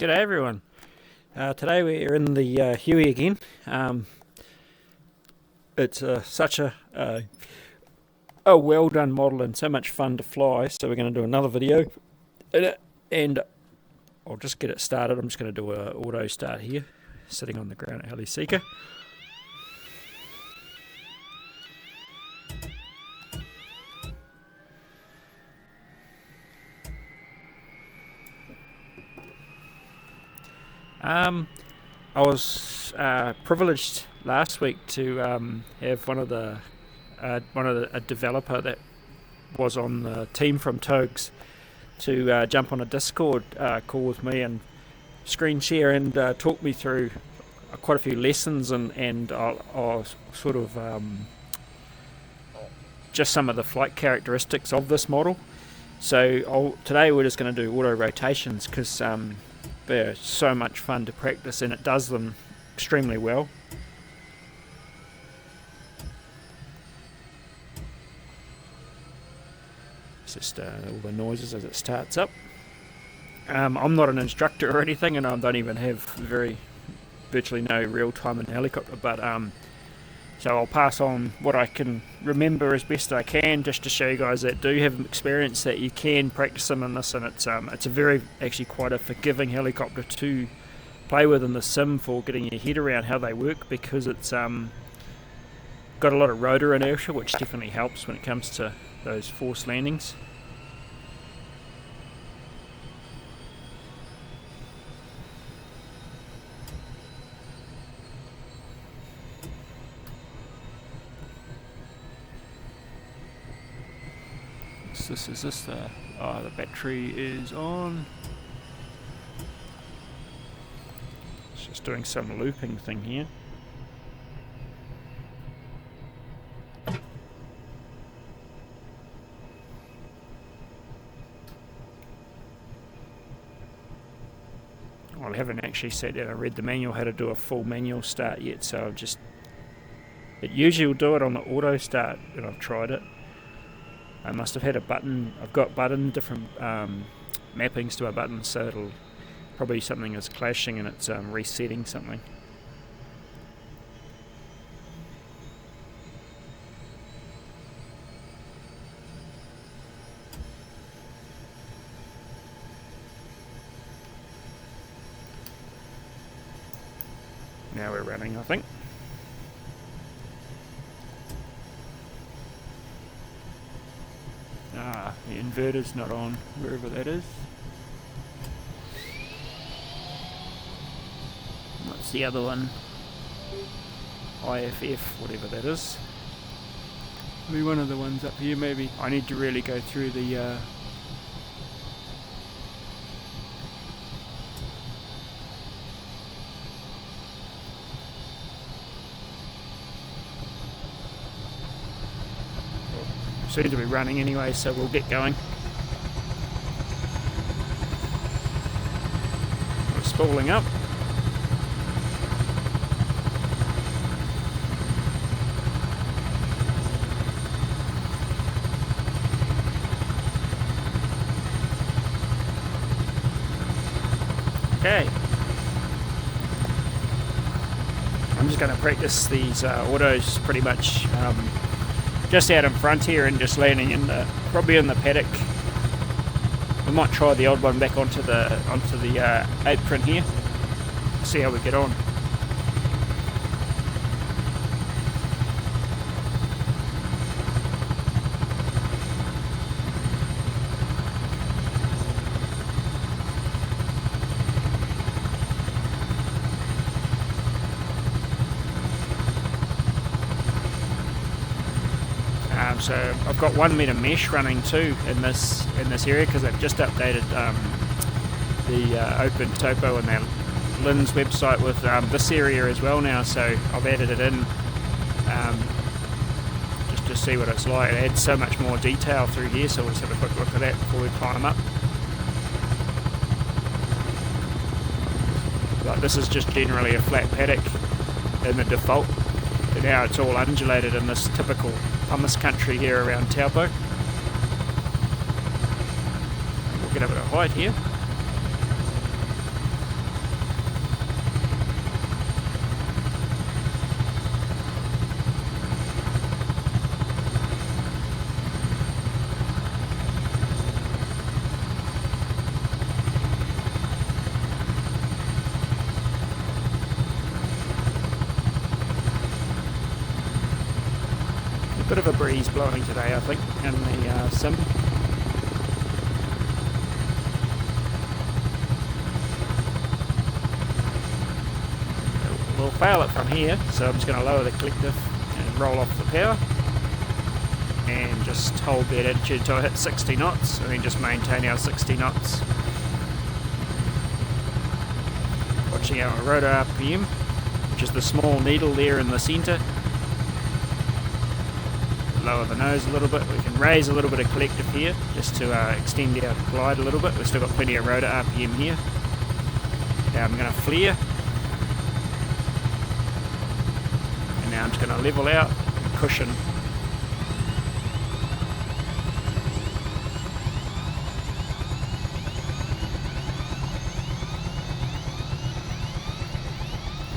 G'day everyone. Today we're in the Huey again. It's such a well done model and so much fun to fly, so we're going to do another video in it, and I'll just get it started. I'm just going to do an auto start here, sitting on the ground at Heli Seeker. I was privileged last week to have a developer that was on the team from Taogs to jump on a Discord call with me and screen share and talk me through quite a few lessons and I'll sort of just some of the flight characteristics of this model. So today we're just going to do auto rotations because they're so much fun to practice and it does them extremely well. It's just all the noises as it starts up. I'm not an instructor or anything, and I don't even have virtually no real time in the helicopter, but so I'll pass on what I can remember as best I can, just to show you guys that do have experience that you can practice them in this, and it's actually quite a forgiving helicopter to play with in the sim for getting your head around how they work, because it's got a lot of rotor inertia, which definitely helps when it comes to those forced landings. The battery is on. It's just doing some looping thing here. I haven't actually sat down and read the manual how to do a full manual start yet, so it usually will do it on the auto start, and I've tried it. I must have had a button. I've got different mappings to a button, so it'll probably something is clashing and it's resetting something. Now we're running, I think. The inverter's not on, wherever that is. What's the other one? IFF, whatever that is. Maybe one of the ones up here, maybe. I need to really go through the seems to be running anyway, so we'll get going. We're spooling up. Okay. I'm just going to practice these autos pretty much just out in front here and just landing probably in the paddock. We might try the old one back onto the apron here. See how we get on. So I've got 1 meter mesh running too in this area, because they've just updated the Open Topo and their Lynn's website with this area as well now. So I've added it in just to see what it's like. It adds so much more detail through here, so we'll just have a quick look at that before we climb up. But this is just generally a flat paddock in the default. And now it's all undulated in this typical pumice country here around Taupo. We'll get a bit of height here. Bit of a breeze blowing today, I think, in the sim. We'll fail it from here, so I'm just going to lower the collective and roll off the power. And just hold that attitude until I hit 60 knots, and then just maintain our 60 knots. Watching our rotor RPM, which is the small needle there in the centre. Lower the nose a little bit. We can raise a little bit of collective here, just to extend our glide a little bit. We've still got plenty of rotor RPM here. Now I'm going to flare. And now I'm just going to level out and cushion.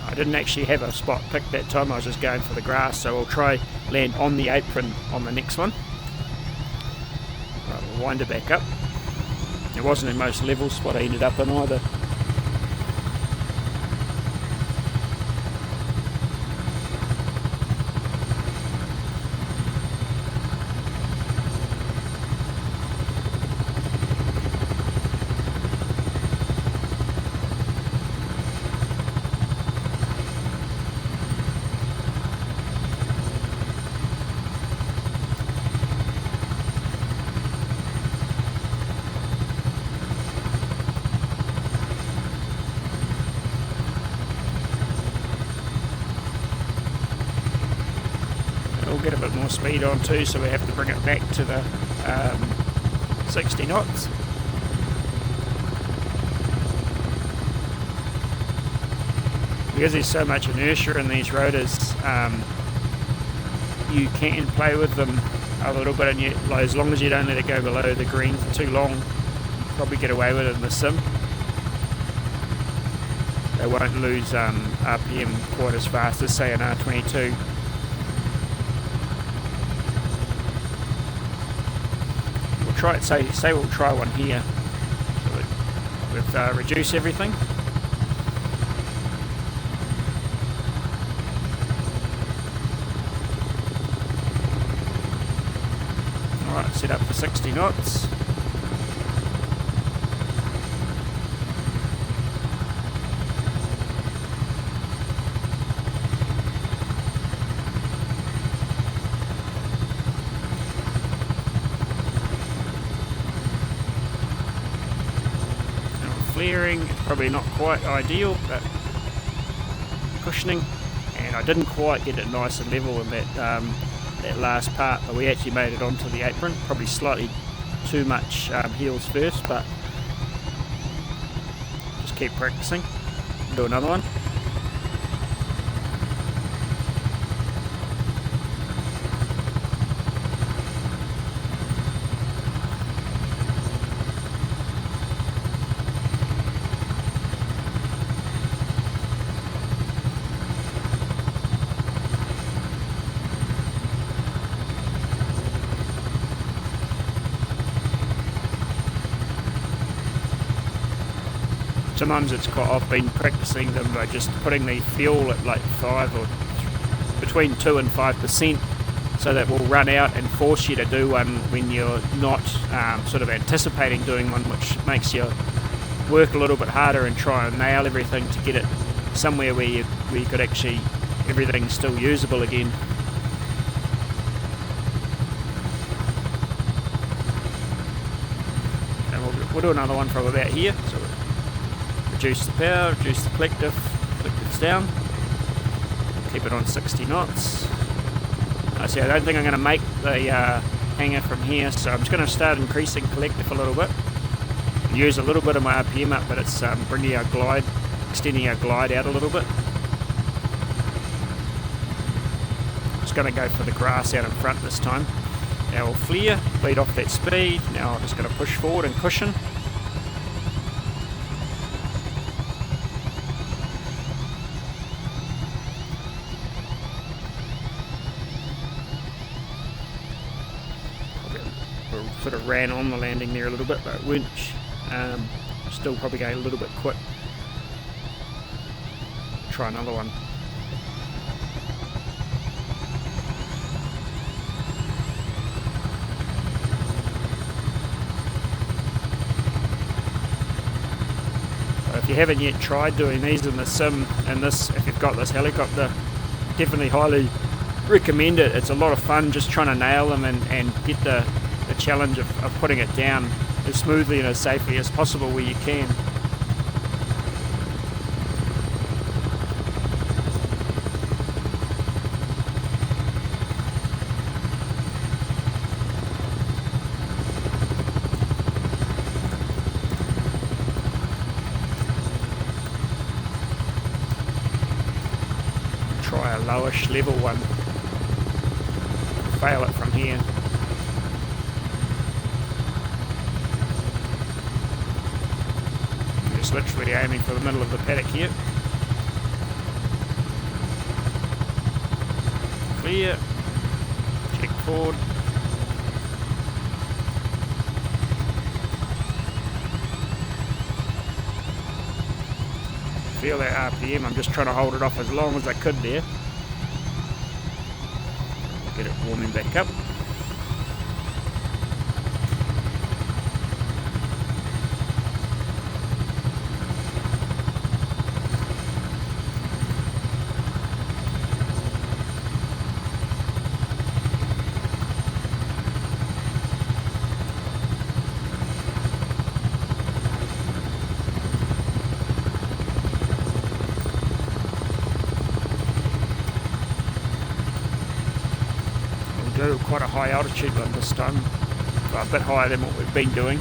I didn't actually have a spot picked that time, I was just going for the grass, so I'll try land on the apron on the next one. Right, we'll wind it back up. It wasn't in most levels what I ended up in either. Get a bit more speed on too, so we have to bring it back to the 60 knots. Because there's so much inertia in these rotors, you can play with them a little bit, and as long as you don't let it go below the green for too long, you probably get away with it in the sim. They won't lose RPM quite as fast as say an R22. Try it, say we'll try one here. So we've reduced everything. Alright, set up for 60 knots. Flaring, it's probably not quite ideal, but cushioning, and I didn't quite get it nice and level in that last part, but we actually made it onto the apron. Probably slightly too much heels first, but just keep practicing. Do another one. Sometimes it's quite, I've been practicing them by just putting the fuel at like 5 or between 2 and 5%, so that will run out and force you to do one when you're not sort of anticipating doing one, which makes you work a little bit harder and try and nail everything to get it somewhere where you could actually, everything's still usable again. And we'll do another one from about here. So reduce the power, reduce the collectives down, keep it on 60 knots. See, I don't think I'm going to make the hanger from here, so I'm just going to start increasing collective a little bit. Use a little bit of my RPM up, but it's bringing our glide, extending our glide out a little bit. Just going to go for the grass out in front this time. Now we'll flare, lead off that speed. Now I'm just going to push forward and cushion. Sort of ran on the landing there a little bit, but weren't still probably going a little bit quick. Try another one. if you haven't yet tried doing these in the sim, and this, if you've got this helicopter, definitely highly recommend it. It's a lot of fun just trying to nail them and get the challenge of putting it down as smoothly and as safely as possible where you can. Try a lowish level one. Fail it from here. Just literally aiming for the middle of the paddock here. Clear. Check forward. Feel that RPM, I'm just trying to hold it off as long as I could there. Get it warming back up. Do quite a high altitude one this time, a bit higher than what we've been doing.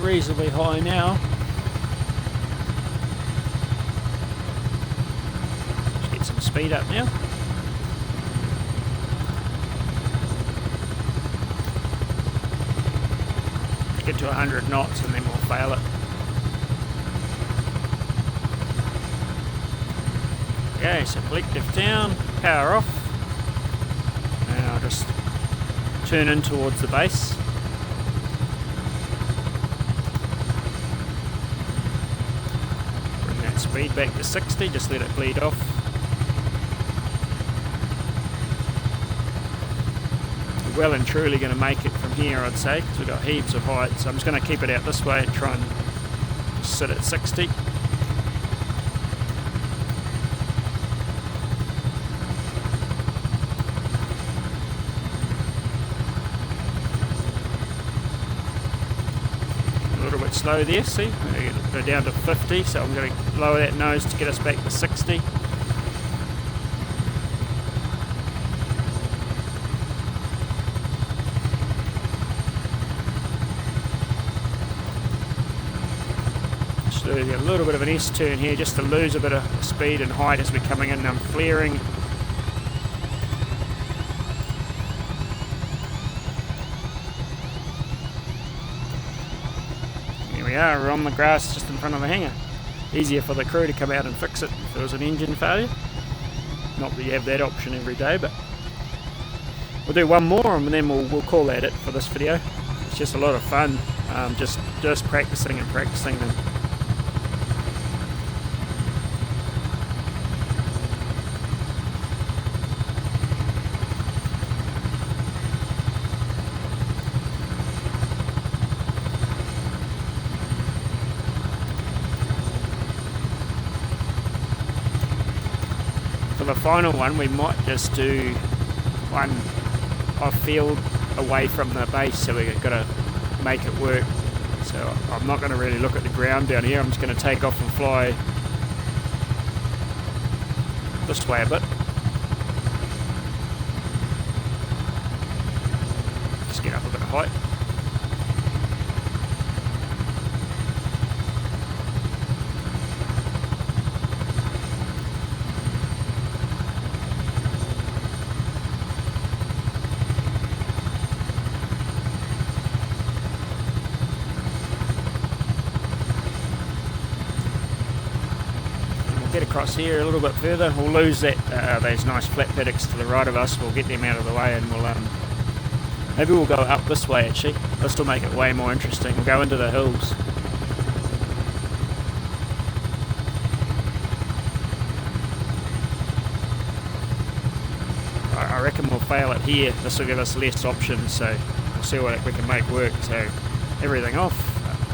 Reasonably high now. Let's get some speed up now. Get to 100 knots and then we'll fail it. Okay, so collective down, power off. And I'll just turn in towards the base. Speed back to 60, just let it bleed off. We're well and truly going to make it from here, I'd say, because we've got heaps of height, so I'm just going to keep it out this way and try and just sit at 60. Slow there, see? We're down to 50, so I'm going to lower that nose to get us back to 60. Just doing a little bit of an S-turn here just to lose a bit of speed and height as we're coming in and I'm flaring. Yeah, we're on the grass just in front of the hangar. Easier for the crew to come out and fix it if there was an engine failure. Not that you have that option every day, but we'll do one more and then we'll call that it for this video. It's just a lot of fun, just practicing and practicing them. For the final one, we might just do one off-field away from the base, so we've got to make it work. So I'm not going to really look at the ground down here, I'm just going to take off and fly this way a bit. Just get up a bit of height. across here a little bit further. We'll lose that those nice flat paddocks to the right of us. We'll get them out of the way, and we'll maybe we'll go up this way actually. This will make it way more interesting. We'll go into the hills. I reckon we'll fail it here. This will give us less options, so we'll see what we can make work. So everything off,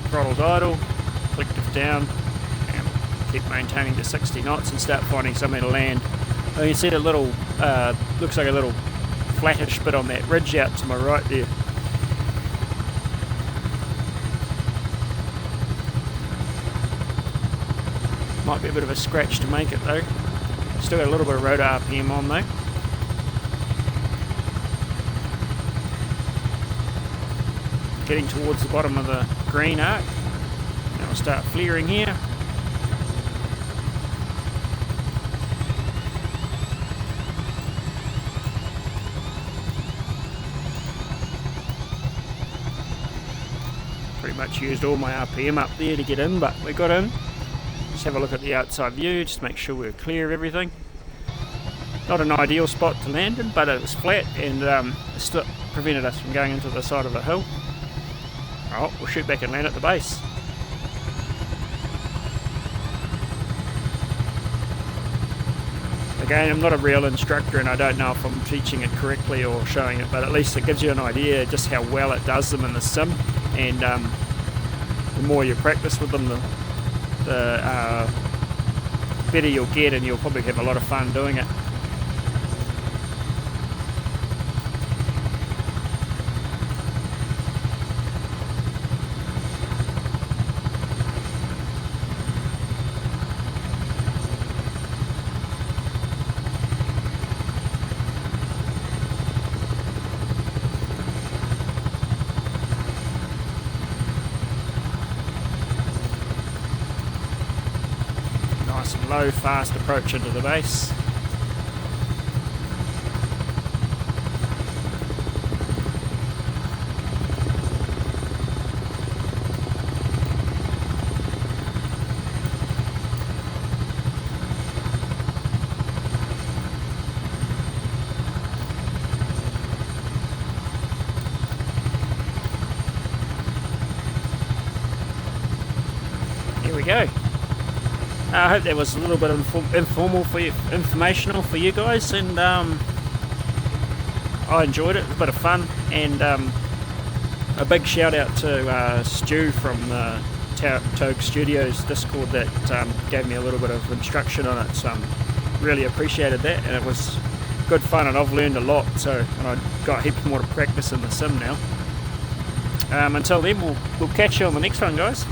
throttle's idle, collective down, and keep maintaining to 60 knots and start finding somewhere to land. You can see the little, looks like a little flattish bit on that ridge out to my right there. Might be a bit of a scratch to make it though. Still got a little bit of rotor RPM on though. Getting towards the bottom of the green arc. Now we'll start flaring here. Pretty much used all my RPM up there to get in, but we got in. Just have a look at the outside view, just make sure we're clear of everything. Not an ideal spot to land in, but it was flat and it still prevented us from going into the side of a hill. Oh, we'll shoot back and land at the base. Again, I'm not a real instructor and I don't know if I'm teaching it correctly or showing it, but at least it gives you an idea just how well it does them in the sim. And the more you practice with them, the better you'll get, and you'll probably have a lot of fun doing it. Nice and low, fast approach into the base. Here we go. I hope that was a little bit informal for you, informational for you guys, and I enjoyed it. It was a bit of fun, and a big shout out to Stu from the Taogs Studios Discord that gave me a little bit of instruction on it, so really appreciated that, and it was good fun, and I've learned a lot, so and I got heaps more to practice in the sim now. Until then, we'll catch you on the next one, guys.